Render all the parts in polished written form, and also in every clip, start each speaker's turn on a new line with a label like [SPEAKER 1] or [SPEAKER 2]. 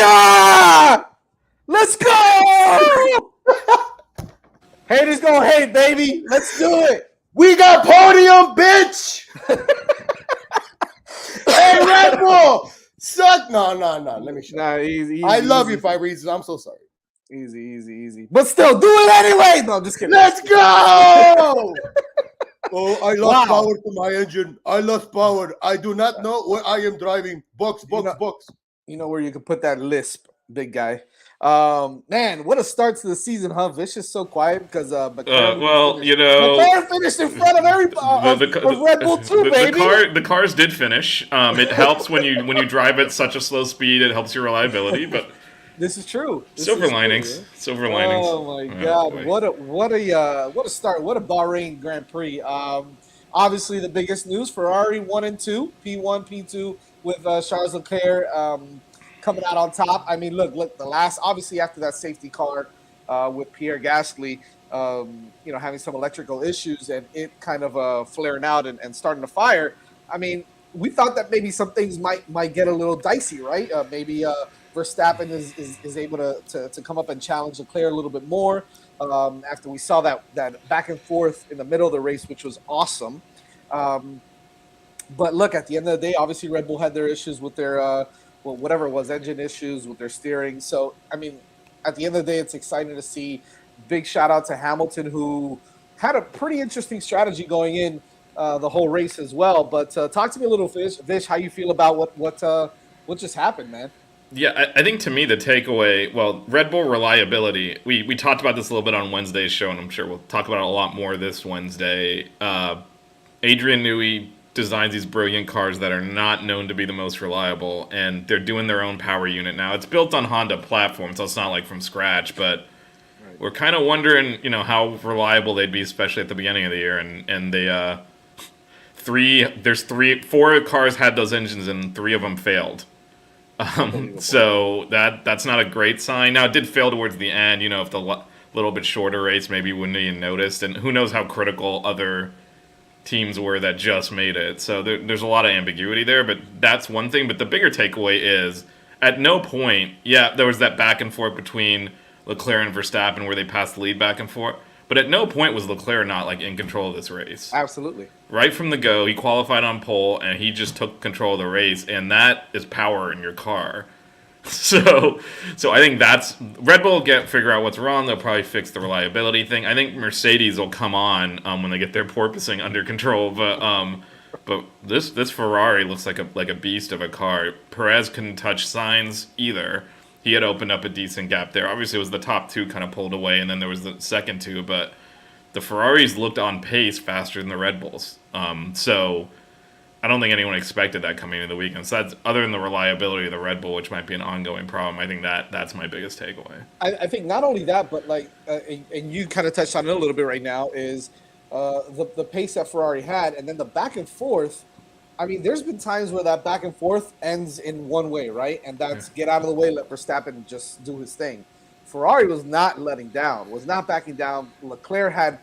[SPEAKER 1] Yeah! Let's go! Haters gonna hate, baby. Let's do it.
[SPEAKER 2] We got podium, bitch. Hey, Red Bull. Suck. No. Let me show you.
[SPEAKER 1] Nah, easy.
[SPEAKER 2] I love you, Five Reasons. I'm so sorry.
[SPEAKER 1] Easy. But still, do it anyway. No, just kidding.
[SPEAKER 2] Let's go. Oh, I lost power to my engine. I lost power. I do not know where I am driving. Box.
[SPEAKER 1] You know where you can put that lisp, big guy. Man, what a start to the season, huh? Vicious so quiet because McLaren finished in front of of Red Bull too, baby.
[SPEAKER 3] The cars did finish. It helps when you drive at such a slow speed. It helps your reliability, but
[SPEAKER 1] this is true.
[SPEAKER 3] Silver linings.
[SPEAKER 1] Oh my God! What a start! What a Bahrain Grand Prix. Obviously the biggest news: Ferrari 1 and 2, P1, P2 with Charles Leclerc coming out on top. I mean, look, the last, obviously after that safety car with Pierre Gasly, having some electrical issues and it kind of flaring out and starting to fire. I mean, we thought that maybe some things might get a little dicey, right? Maybe Verstappen is able to come up and challenge Leclerc a little bit more after we saw that back and forth in the middle of the race, which was awesome. But look, at the end of the day, obviously Red Bull had their issues with their whatever it was, engine issues with their steering. So, I mean, at the end of the day, it's exciting to see. Big shout out to Hamilton, who had a pretty interesting strategy going in the whole race as well. But talk to me a little, Vish, how you feel about what just happened, man.
[SPEAKER 3] Yeah, I think to me the takeaway, Red Bull reliability. We talked about this a little bit on Wednesday's show, and I'm sure we'll talk about it a lot more this Wednesday. Adrian Newey designs these brilliant cars that are not known to be the most reliable, and they're doing their own power unit now. It's built on Honda platform, so it's not like from scratch, but we're kind of wondering, how reliable they'd be, especially at the beginning of the year. And they four cars had those engines, and 3 of them failed. So that's not a great sign. Now, it did fail towards the end. If the little bit shorter race, maybe you wouldn't even noticed, and who knows how critical other teams were that just made it. So there's a lot of ambiguity there, but that's one thing. But the bigger takeaway is, at no point, there was that back and forth between Leclerc and Verstappen where they passed the lead back and forth, but at no point was Leclerc not in control of this race.
[SPEAKER 1] Absolutely.
[SPEAKER 3] Right from the go, he qualified on pole, and he just took control of the race, and that is power in your car. So I think that's Red Bull figure out what's wrong. They'll probably fix the reliability thing. I think Mercedes will come on when they get their porpoising under control. But this Ferrari looks like a beast of a car. Perez couldn't touch Sainz either. He had opened up a decent gap there. Obviously, it was the top 2 kind of pulled away, and then there was the second 2. But the Ferraris looked on pace faster than the Red Bulls. So I don't think anyone expected that coming into the weekend. So that's, other than the reliability of the Red Bull, which might be an ongoing problem, I think that's my biggest takeaway.
[SPEAKER 1] I think not only that, but and you kind of touched on it a little bit right now, is the pace that Ferrari had, and then the back and forth. I mean, there's been times where that back and forth ends in one way, right? And that's get out of the way, let Verstappen just do his thing. Ferrari was not letting down, was not backing down. Leclerc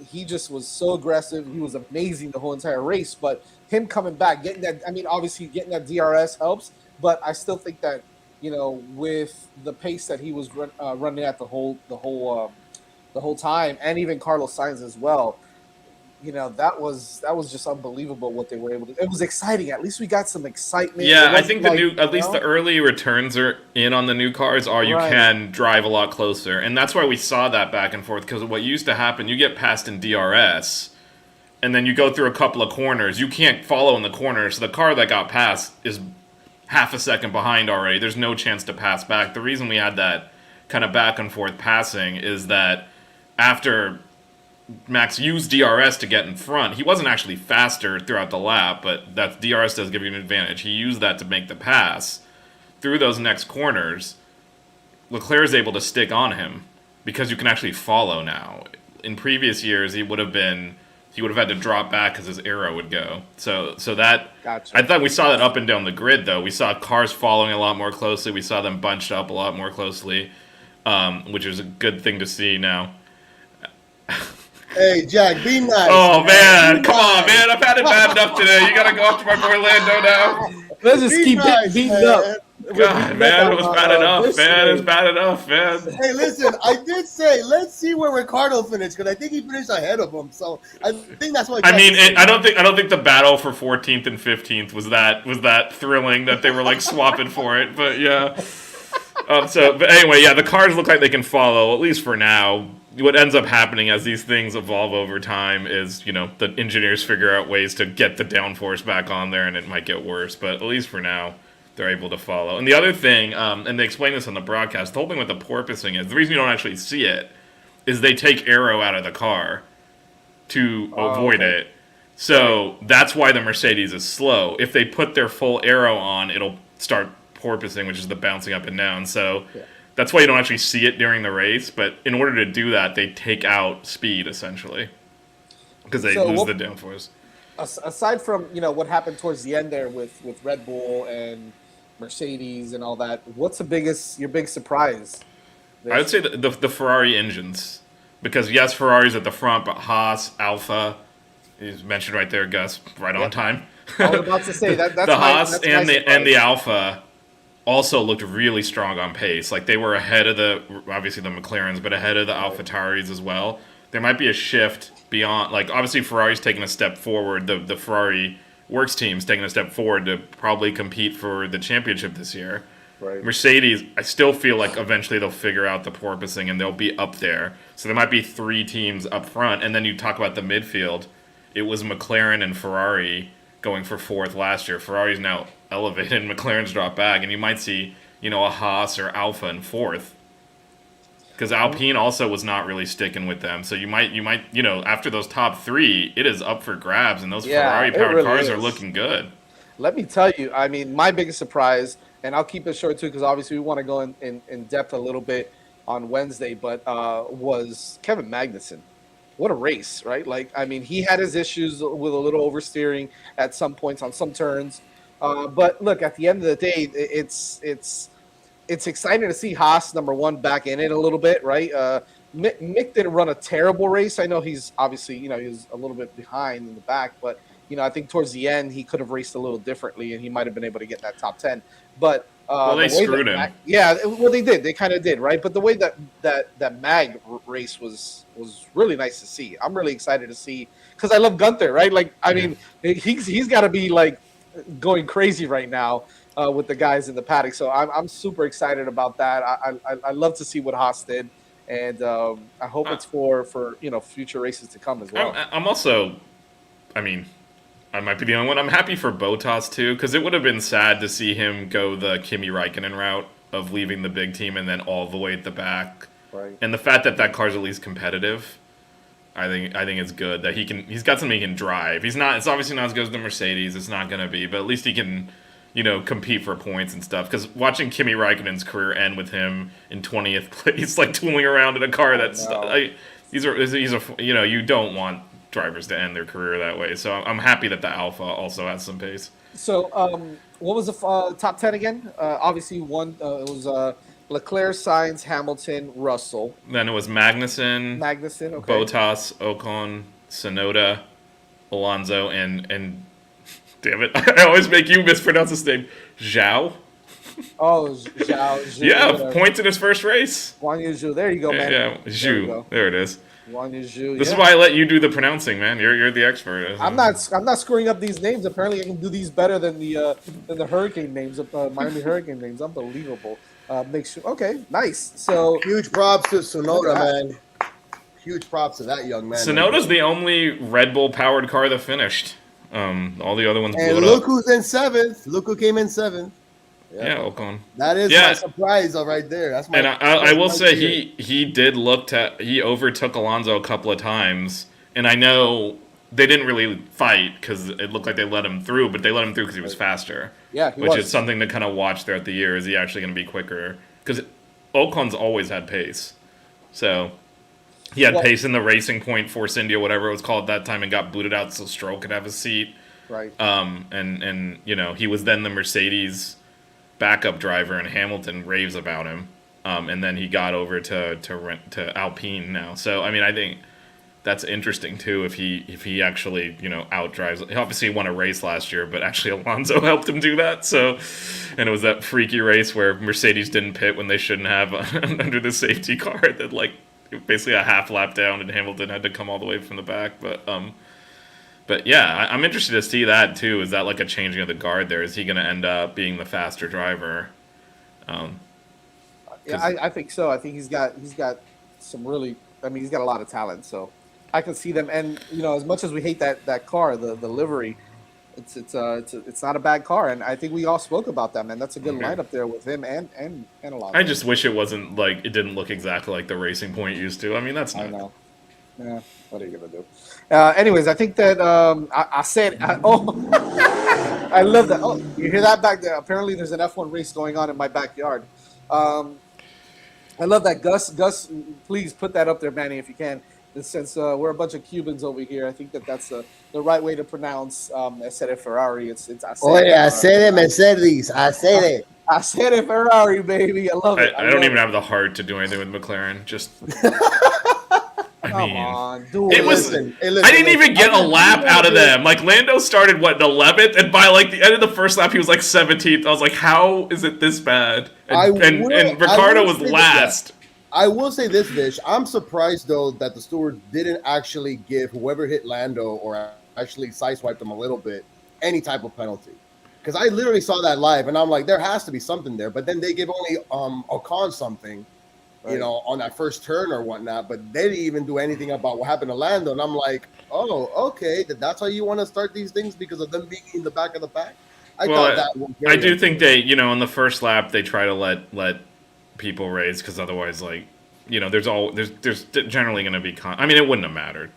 [SPEAKER 1] he just was so aggressive. He was amazing the whole entire race, but him coming back, getting that, obviously getting that DRS helps, but I still think that, with the pace that he was running at the whole time, and even Carlos Sainz as well, that was just unbelievable what they were able to. It was exciting. At least we got some excitement.
[SPEAKER 3] Yeah, I think the early returns are in on the new cars, or you can drive a lot closer, and that's why we saw that back and forth. Because what used to happen, you get passed in DRS, and then you go through a couple of corners. You can't follow in the corners, so the car that got passed is half a second behind already. There's no chance to pass back. The reason we had that kind of back and forth passing is that after Max used DRS to get in front, he wasn't actually faster throughout the lap, but that DRS does give you an advantage. He used that to make the pass through those next corners. Leclerc is able to stick on him because you can actually follow now. In previous years, he would have had to drop back because his arrow would go. So that
[SPEAKER 1] gotcha.
[SPEAKER 3] I thought we saw that up and down the grid, though. We saw cars following a lot more closely. We saw them bunched up a lot more closely, which is a good thing to see now.
[SPEAKER 2] Hey, Jack, be nice.
[SPEAKER 3] Oh man,
[SPEAKER 2] Be
[SPEAKER 3] come on,
[SPEAKER 2] nice.
[SPEAKER 3] man! I've had it bad enough today. You gotta go after my boy Lando now.
[SPEAKER 1] Let's just
[SPEAKER 2] Be
[SPEAKER 1] keep getting
[SPEAKER 2] nice,
[SPEAKER 1] beaten up.
[SPEAKER 2] man.
[SPEAKER 1] We're
[SPEAKER 3] God,
[SPEAKER 1] beating
[SPEAKER 3] man,
[SPEAKER 1] up
[SPEAKER 3] it was bad enough,
[SPEAKER 1] this
[SPEAKER 3] man. It was
[SPEAKER 1] today.
[SPEAKER 3] bad enough, man.
[SPEAKER 2] Hey, listen, I did say let's see where Ricardo finished because I think he finished ahead of him. So I think that's why.
[SPEAKER 3] I
[SPEAKER 2] Jack
[SPEAKER 3] mean,
[SPEAKER 2] is saying
[SPEAKER 3] I don't think the battle for 14th and 15th was that thrilling that they were like swapping for it. But yeah. But anyway, yeah, the cars look like they can follow at least for now. What ends up happening as these things evolve over time is, the engineers figure out ways to get the downforce back on there, and it might get worse. But at least for now, they're able to follow. And the other thing, and they explain this on the broadcast, the whole thing with the porpoising is the reason you don't actually see it is they take aero out of the car to avoid it. So that's why the Mercedes is slow. If they put their full aero on, it'll start porpoising, which is the bouncing up and down. So that's why you don't actually see it during the race. But in order to do that, they take out speed essentially because they lose the downforce.
[SPEAKER 1] Aside from what happened towards the end there with Red Bull and Mercedes and all that, what's your big surprise?
[SPEAKER 3] I would say the Ferrari engines, because yes, Ferrari's at the front, but Haas, Alpha, is mentioned right there, Gus, right on time.
[SPEAKER 1] I was about to say that's
[SPEAKER 3] the Haas and the Alpha also looked really strong on pace. Like they were ahead of obviously the McLarens, but ahead of the AlphaTauris as well. There might be a shift beyond, like obviously Ferrari's taking a step forward. The Ferrari works team's taking a step forward to probably compete for the championship this year.
[SPEAKER 1] Right.
[SPEAKER 3] Mercedes, I still feel like eventually they'll figure out the porpoising and they'll be up there. So there might be 3 teams up front. And then you talk about the midfield. It was McLaren and Ferrari going for 4th last year. Ferrari's now elevated and McLaren's dropped back. And you might see, a Haas or Alpha in 4th. Because Alpine also was not really sticking with them. So you might, after those top 3, it is up for grabs. And those Ferrari-powered cars are looking good.
[SPEAKER 1] Let me tell you, I mean, my biggest surprise, and I'll keep it short too, because obviously we want to go in depth a little bit on Wednesday, but was Kevin Magnussen. What a race, right? Like, I mean, he had his issues with a little oversteering at some points on some turns. But look, at the end of the day, it's exciting to see Haas, number 1, back in it a little bit, right? Mick didn't run a terrible race. I know he's obviously, he was a little bit behind in the back, but I think towards the end he could have raced a little differently, and he might have been able to get that top 10. But
[SPEAKER 3] they screwed him.
[SPEAKER 1] Well, they did. They kind of did, right? But the way that Mag race was really nice to see. I'm really excited to see because I love Gunther, right? Like, I mean, he's got to be like going crazy right now with the guys in the paddock. So I'm super excited about that. I love to see what Haas did, and I hope it's for future races to come as well.
[SPEAKER 3] I'm also, I mean, I might be the only one. I'm happy for Bottas too, because it would have been sad to see him go the Kimi Räikkönen route of leaving the big team and then all the way at the back.
[SPEAKER 1] Right.
[SPEAKER 3] And the fact that car's at least competitive, I think it's good that he's got something he can drive. It's obviously not as good as the Mercedes. It's not going to be, but at least he can, compete for points and stuff. Because watching Kimi Räikkönen's career end with him in 20th place, like tooling around in a car that's you don't want drivers to end their career that way. So I'm happy that the Alpha also has some pace.
[SPEAKER 1] So what was the top 10 again? Obviously one it was Leclerc, Sainz, Hamilton, Russell.
[SPEAKER 3] Then it was Magnussen,
[SPEAKER 1] okay.
[SPEAKER 3] Bottas, Ocon, Tsunoda, Alonso, and damn it, I always make you mispronounce his name. Zhao.
[SPEAKER 1] Oh, Zhao.
[SPEAKER 3] Yeah, points in his first race.
[SPEAKER 1] Guan Yu Zhou. There you go, man.
[SPEAKER 3] Yeah, Zhou. There it is.
[SPEAKER 1] This
[SPEAKER 3] is why I let you do the pronouncing, man. You're the expert.
[SPEAKER 1] I'm not screwing up these names. Apparently, I can do these better than the Hurricane names, Miami Hurricane names. Unbelievable. Okay, nice. So
[SPEAKER 2] huge props to Tsunoda, man. Huge props to that young man.
[SPEAKER 3] Tsunoda's the only Red Bull powered car that finished. All the other ones blew it up.
[SPEAKER 2] And look who's in 7th. Look who came in 7th.
[SPEAKER 3] Yeah, Ocon.
[SPEAKER 2] That is my surprise right there. That's my.
[SPEAKER 3] And I will say he did he overtook Alonso a couple of times, and I know they didn't really fight because it looked like they let him through, but they let him through because he was faster.
[SPEAKER 1] Yeah,
[SPEAKER 3] which is something to kind of watch throughout the year. Is he actually going to be quicker? Because Ocon's always had pace, so he had pace in the Racing Point Force India, whatever it was called at that time, and got booted out so Stroll could have a seat.
[SPEAKER 1] Right.
[SPEAKER 3] And he was then the Mercedes backup driver, and Hamilton raves about him. And then he got over to Alpine now. So I mean, I think that's interesting too. If he actually outdrives. He obviously won a race last year, but actually Alonso helped him do that. So, and it was that freaky race where Mercedes didn't pit when they shouldn't have under the safety car. That basically a half lap down, and Hamilton had to come all the way from the back. But yeah, I'm interested to see that too. Is that like a changing of the guard there? Is he going to end up being the faster driver?
[SPEAKER 1] Yeah, I think so. I think he's got some really. I mean, he's got a lot of talent. So I can see them. And as much as we hate that car, the livery, it's not a bad car. And I think we all spoke about that, man. That's a good lineup there with him and Alonso.
[SPEAKER 3] I just wish it wasn't like it didn't look exactly like the Racing Point used to. I mean, that's not.
[SPEAKER 1] I know. Yeah, what are you gonna do? Anyways, I think that I said. I love that. Oh, you hear that back there? Apparently, there's an F1 race going on in my backyard. I love that, Gus. Gus, please put that up there, Manny, if you can. Since we're a bunch of Cubans over here, I think that's the right way to pronounce Acere Ferrari. It's
[SPEAKER 4] Acere Mercedes.
[SPEAKER 1] Acere Ferrari, baby. I love it.
[SPEAKER 3] I don't even have the heart to do anything with McLaren. Just.
[SPEAKER 1] Come on, dude.
[SPEAKER 3] It was. I didn't even get a lap out of them. Like Lando started 11th, and by the end of the first lap, he was 17th. I was like, how is it this bad? And Ricardo was last.
[SPEAKER 2] I will say this, Vish. I'm surprised though that the steward didn't actually give whoever hit Lando or actually sideswiped him a little bit any type of penalty. Because I literally saw that live, and I'm like, there has to be something there. But then they give only Ocon something. Right. On that first turn or whatnot, but they didn't even do anything about what happened to Lando. And I'm like, oh, okay, that's how you want to start these things because of them being in the back of the pack?
[SPEAKER 3] I do think they, on the first lap, they try to let people race because otherwise, there's generally going to be I mean, it wouldn't have mattered.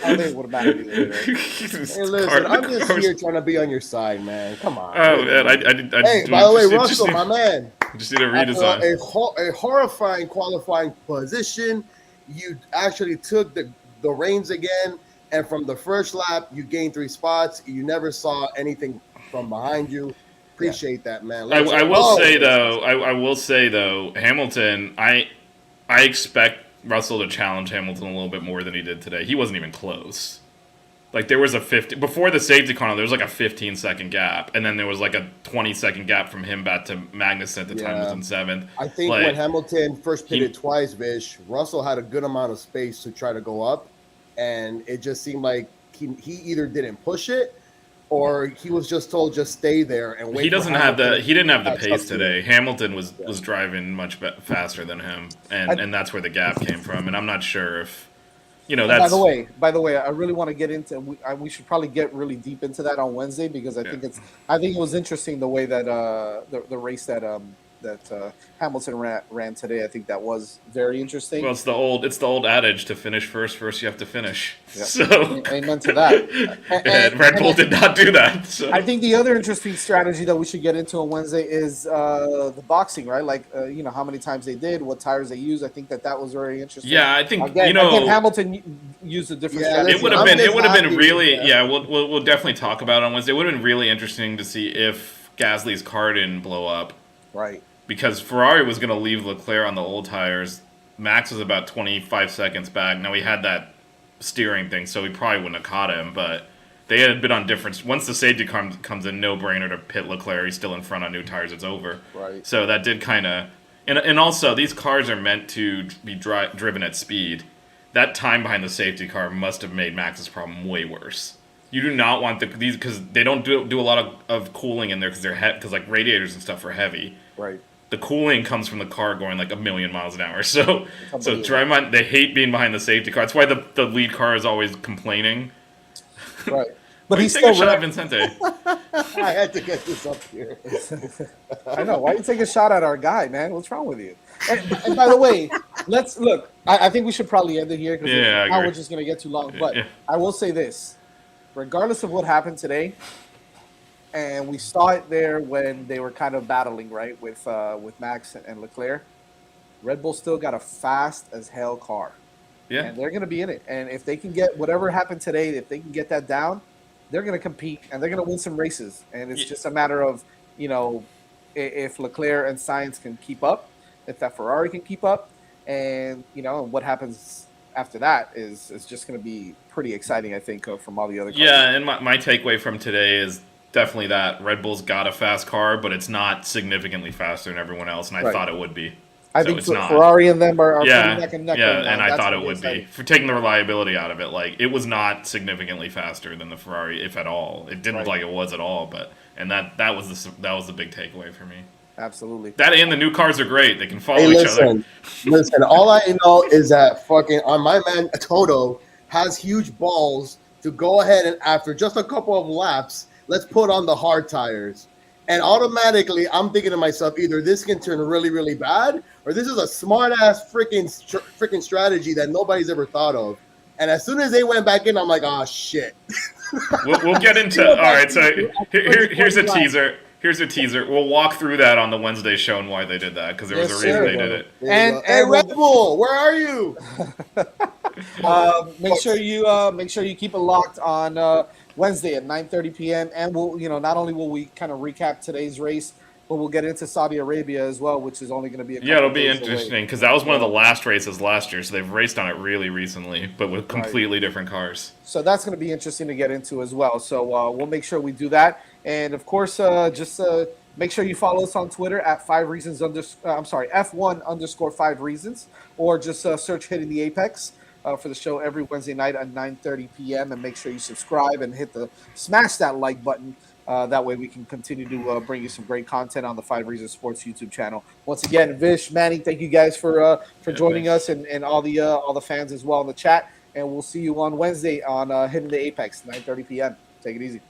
[SPEAKER 1] I think it would have mattered either.
[SPEAKER 2] Hey, listen, I'm just here trying to be on your side, man. Come on.
[SPEAKER 3] Oh, man,
[SPEAKER 2] hey, by the way, Russell, my man.
[SPEAKER 3] Just need a redesign.
[SPEAKER 2] A horrifying qualifying position. You actually took the reins again, and from the first lap, you gained 3 spots. You never saw anything from behind you. Appreciate that, man.
[SPEAKER 3] I will say though, Hamilton. I expect Russell to challenge Hamilton a little bit more than he did today. He wasn't even close. Like there was a 50 before the safety car. There was a 15-second gap, and then there was a 20-second gap from him back to Magnussen at the time was in 7th.
[SPEAKER 2] I think when Hamilton first pitted twice, Vish, Russell had a good amount of space to try to go up, and it just seemed like he either didn't push it or he was just told just stay there and wait.
[SPEAKER 3] He didn't have the pace today. Hamilton was driving much faster than him, and that's where the gap came from. And I'm not sure if. That's...
[SPEAKER 1] By the way, I really want to get into. We should probably get really deep into that on Wednesday because I think it was interesting the way that the race that Hamilton ran today. I think that was very interesting.
[SPEAKER 3] Well, it's the old adage: to finish first you have to finish.
[SPEAKER 1] Yep.
[SPEAKER 3] So
[SPEAKER 1] amen to that.
[SPEAKER 3] And Red Bull did not do that. So.
[SPEAKER 1] I think the other interesting strategy that we should get into on Wednesday is the boxing, right? Like how many times they did, what tires they used. I think that was very interesting.
[SPEAKER 3] Yeah, I think
[SPEAKER 1] again, Hamilton used a different strategy.
[SPEAKER 3] It would have been really we'll definitely talk about it on Wednesday. It would have been really interesting to see if Gasly's car didn't blow up.
[SPEAKER 1] Right.
[SPEAKER 3] Because Ferrari was going to leave Leclerc on the old tires. Max was about 25 seconds back. Now, he had that steering thing, so he probably wouldn't have caught him. But they had been on different... Once the safety comes in, no-brainer to pit Leclerc. He's still in front on new tires. It's over.
[SPEAKER 1] Right.
[SPEAKER 3] So that did kind of... And also, these cars are meant to be driven at speed. That time behind the safety car must have made Max's problem way worse. You do not want these... Because they don't do a lot of cooling in there because radiators and stuff are heavy.
[SPEAKER 1] Right.
[SPEAKER 3] The cooling comes from the car going 1,000,000 miles an hour. So they hate being behind the safety car. That's why the lead car is always complaining.
[SPEAKER 1] Right. But he's
[SPEAKER 3] still
[SPEAKER 1] still
[SPEAKER 3] shot at Vincente.
[SPEAKER 2] I had to get this up here.
[SPEAKER 1] I know. Why you take a shot at our guy, man? What's wrong with you? And by the way, let's look. I think we should probably end it here because now we're just going to get too long. But I will say this: regardless of what happened today. And we saw it there when they were kind of battling, right, with Max and Leclerc. Red Bull still got a fast as hell car.
[SPEAKER 3] Yeah.
[SPEAKER 1] And they're going to be in it. And if they can get whatever happened today, if they can get that down, they're going to compete and they're going to win some races. And it's just a matter of, if Leclerc and Sainz can keep up, if that Ferrari can keep up, and, what happens after that is just going to be pretty exciting, I think, from all the other cars.
[SPEAKER 3] Yeah, and my takeaway from today is definitely that Red Bull's got a fast car, but it's not significantly faster than everyone else, and I thought it would be.
[SPEAKER 1] I think Ferrari and them are neck and neck.
[SPEAKER 3] Yeah, and I thought it would be. For taking the reliability out of it, like, it was not significantly faster than the Ferrari, if at all. It didn't look like it was at all, and that was the big takeaway for me.
[SPEAKER 1] Absolutely.
[SPEAKER 3] That and the new cars are great. They can follow each other.
[SPEAKER 2] Listen, all I know is that fucking my man Toto has huge balls to go ahead and after just a couple of laps, let's put on the hard tires. And automatically, I'm thinking to myself, either this can turn really, really bad, or this is a smart-ass freaking strategy that nobody's ever thought of. And as soon as they went back in, I'm like, oh, shit.
[SPEAKER 3] We'll get into... All right, so here's a teaser. Here's a teaser. We'll walk through that on the Wednesday show and why they did that, because there was a reason they did it.
[SPEAKER 2] And Red Bull, where are you?
[SPEAKER 1] Make sure you keep it locked on Wednesday at 9:30 p.m. And we'll, not only will we kind of recap today's race, but we'll get into Saudi Arabia as well, which is only going to be
[SPEAKER 3] it'll be interesting because that was one of the last races last year, so they've raced on it really recently, but with completely different cars.
[SPEAKER 1] So that's going to be interesting to get into as well. So we'll make sure we do that, and of course, just make sure you follow us on Twitter at F1_5 reasons, or just search Hitting the Apex for the show every Wednesday night at 9:30 p.m. and make sure you subscribe and smash that like button. That way we can continue to bring you some great content on the 5 Reasons Sports YouTube channel. Once again, Vish, Manny, thank you guys for joining us and all the fans as well in the chat. And we'll see you on Wednesday on Hitting the Apex, 9:30 p.m. Take it easy.